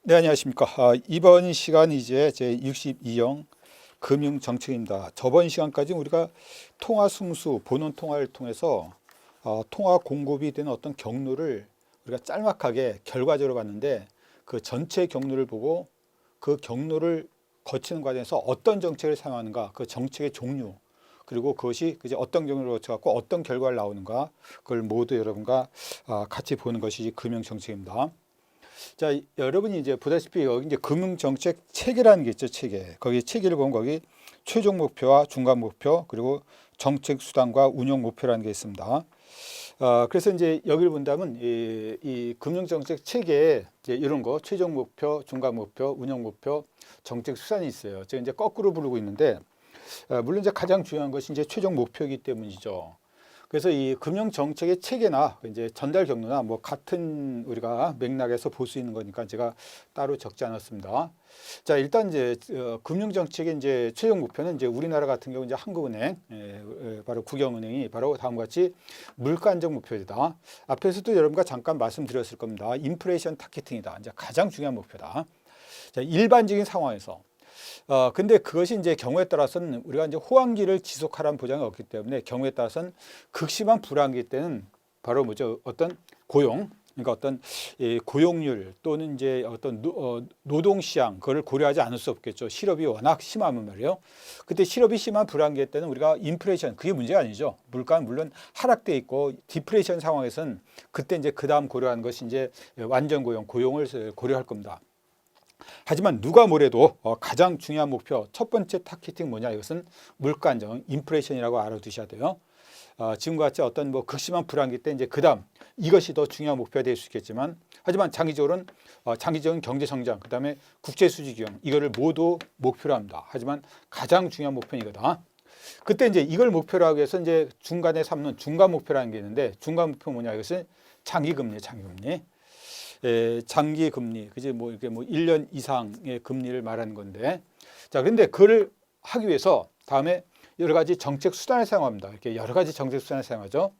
네, 안녕하십니까. 이번 시간 이제 제 62형 금융정책입니다. 저번 시간까지 우리가 통화 승수, 본원 통화를 통해서 통화 공급이 되는 어떤 경로를 우리가 짤막하게 결과적으로 봤는데, 그 전체 경로를 보고 그 경로를 거치는 과정에서 어떤 정책을 사용하는가, 그 정책의 종류, 그리고 그것이 이제 어떤 경로를 거쳐갖고 어떤 결과를 나오는가, 그걸 모두 여러분과 같이 보는 것이 금융정책입니다. 자, 여러분이 이제 보다시피 여기 이제 금융정책 체계라는 게 있죠, 체계. 거기 체계를 보면 거기 최종 목표와 중간 목표, 그리고 정책 수단과 운영 목표라는 게 있습니다. 그래서 이제 여기를 본다면 이 금융정책 체계에 이제 이런 거 최종 목표, 중간 목표, 운영 목표, 정책 수단이 있어요. 제가 이제 거꾸로 부르고 있는데, 물론 이제 가장 중요한 것이 이제 최종 목표이기 때문이죠. 그래서 이 금융 정책의 체계나 이제 전달 경로나 뭐 같은 우리가 맥락에서 볼 수 있는 거니까 제가 따로 적지 않았습니다. 자, 일단 이제 금융 정책의 이제 최종 목표는 이제 우리나라 같은 경우 이제 한국은행, 바로 국영은행이 바로 다음과 같이 물가 안정 목표이다. 앞에서도 여러분과 잠깐 말씀드렸을 겁니다. 인플레이션 타겟팅이다. 이제 가장 중요한 목표다. 자, 일반적인 상황에서 근데 그것이 이제 경우에 따라서는 우리가 이제 호황기를 지속하라는 보장이 없기 때문에 경우에 따라서는 극심한 불황기 때는 바로 뭐죠? 어떤 고용, 그러니까 어떤 고용률 또는 이제 어떤 노동 시장 그걸 고려하지 않을 수 없겠죠. 실업이 워낙 심하면 말이에요. 그때 실업이 심한 불황기 때는 우리가 인플레이션 그게 문제가 아니죠. 물가는 물론 하락돼 있고 디플레이션 상황에서는 그때 이제 그다음 고려하는 것이 이제 완전 고용을 고려할 겁니다. 하지만 누가 뭐래도 가장 중요한 목표 첫 번째 타겟팅 뭐냐, 이것은 물가 안정, 인플레이션이라고 알아두셔야 돼요. 지금과 같이 어떤 뭐 극심한 불황기 때 이제 그다음 이것이 더 중요한 목표가 될 수 있겠지만, 하지만 장기적으로는 장기적인 경제 성장, 그다음에 국제 수지 규형 이거를 모두 목표로 합니다. 하지만 가장 중요한 목표는 이거다. 그때 이제 이걸 목표로 하기 위해서 이제 중간에 삼는 중간 목표라는 게 있는데, 중간 목표 뭐냐, 이것은 장기금리, 장기금리. 장기 금리, 그지 뭐 이게 뭐 1년 이상의 금리를 말하는 건데, 자, 그런데 그걸 하기 위해서 다음에 여러 가지 정책 수단을 사용합니다. 이렇게 여러 가지 정책 수단을 사용하죠.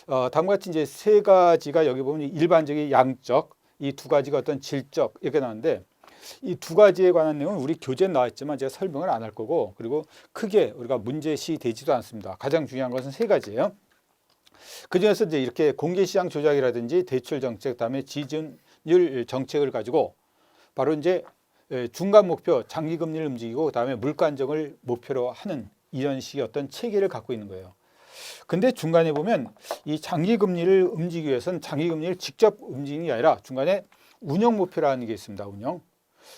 다음과 같이 이제 세 가지가 여기 보면 일반적인 양적, 이 두 가지가 어떤 질적 이렇게 나오는데, 이 두 가지에 관한 내용은 우리 교재에 나와 있지만 제가 설명을 안 할 거고, 그리고 크게 우리가 문제시 되지도 않습니다. 가장 중요한 것은 세 가지예요. 그 중에서 이제 이렇게 공개시장 조작이라든지 대출 정책, 다음에 지준율 정책을 가지고 바로 이제 중간 목표 장기금리를 움직이고 그다음에 물가 안정을 목표로 하는 이런 식의 어떤 체계를 갖고 있는 거예요. 근데 중간에 보면 이 장기금리를 움직이기 위해서는 장기금리를 직접 움직이는 게 아니라 중간에 운영 목표라는 게 있습니다.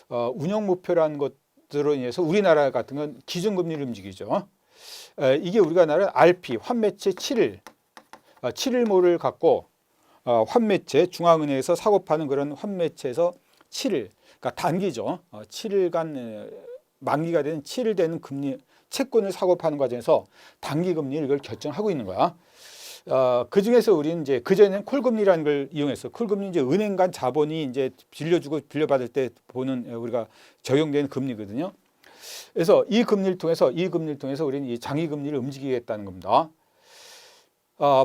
운영 목표라는 것들로 인해서 우리나라 같은 건 기준금리를 움직이죠. 이게 우리가 나라 RP 환매채 7일모를 갖고 환매채, 중앙은행에서 사고 파는 그런 환매채에서 7일, 그러니까 단기죠. 7일간 만기가 되는 7일 되는 금리 채권을 사고 파는 과정에서 단기 금리를 이걸 결정하고 있는 거야. 그 중에서 우리는 이제 그전에는 콜금리라는 걸 이용해서, 콜금리 이제 은행 간 자본이 이제 빌려주고 빌려받을 때 보는 우리가 적용되는 금리거든요. 그래서 이 금리를 통해서 우리는 이 장기 금리를 움직이겠다는 겁니다.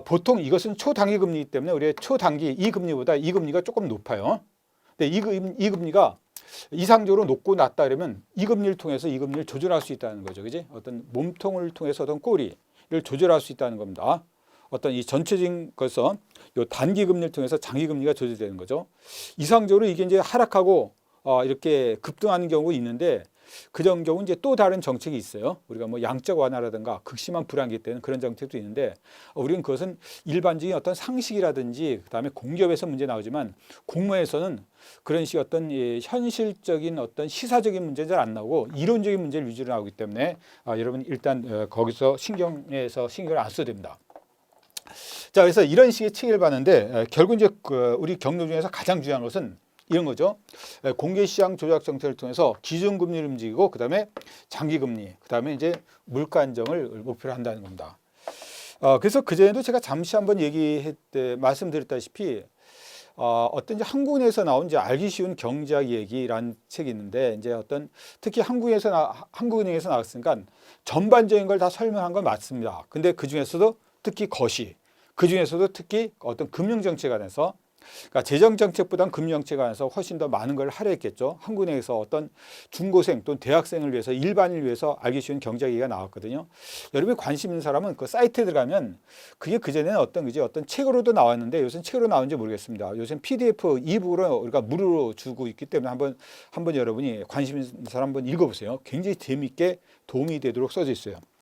보통 이것은 초단기 금리이기 때문에 우리의 초단기 이 금리보다 이 금리가 조금 높아요. 근데 이 금리가 이상적으로 높고 낮다 그러면 이 금리를 통해서 이 금리를 조절할 수 있다는 거죠. 그지? 어떤 몸통을 통해서 어떤 꼬리를 조절할 수 있다는 겁니다. 어떤 이 전체적인 것서 요 단기 금리를 통해서 장기 금리가 조절되는 거죠. 이상적으로 이게 이제 하락하고 이렇게 급등하는 경우가 있는데, 그런 경우 이제 또 다른 정책이 있어요. 우리가 뭐 양적 완화라든가 극심한 불황기 때는 그런 정책도 있는데, 우리는 그것은 일반적인 어떤 상식이라든지 그다음에 공기업에서 문제 나오지만 공무에서는 그런 식의 어떤 현실적인 어떤 시사적인 문제는 잘 안 나오고 이론적인 문제를 위주로 나오기 때문에 여러분 일단 거기서 신경을 안 써도 됩니다. 자, 그래서 이런 식의 체계를 봤는데 결국 이제 우리 경로 중에서 가장 중요한 것은 이런 거죠. 공개시장 조작 정책을 통해서 기준금리를 움직이고 그다음에 장기금리, 그다음에 이제 물가 안정을 목표로 한다는 겁니다. 그래서 그전에도 제가 잠시 한번 말씀드렸다시피 어떤 이제 한국에서 나온 이제 알기 쉬운 경제학 얘기라는 책이 있는데, 이제 어떤 특히 한국은행에서 나왔으니까 전반적인 걸 다 설명한 건 맞습니다. 근데 그 중에서도 특히 어떤 금융정책에 관해서 그러니까 재정 정책보다는 금융 정책 안에서 훨씬 더 많은 걸 하려 했겠죠. 한국은행에서 어떤 중고생 또는 대학생을 위해서 일반인을 위해서 알기 쉬운 경제 얘기가 나왔거든요. 여러분이 관심 있는 사람은 그 사이트에 들어가면 그게 그전에는 어떤 책으로도 나왔는데 요새는 책으로 나오는지 모르겠습니다. 요새는 PDF 이북으로 우리가 무료로 주고 있기 때문에 한번 여러분이 관심 있는 사람 한번 읽어보세요. 굉장히 재미있게 도움이 되도록 써져 있어요.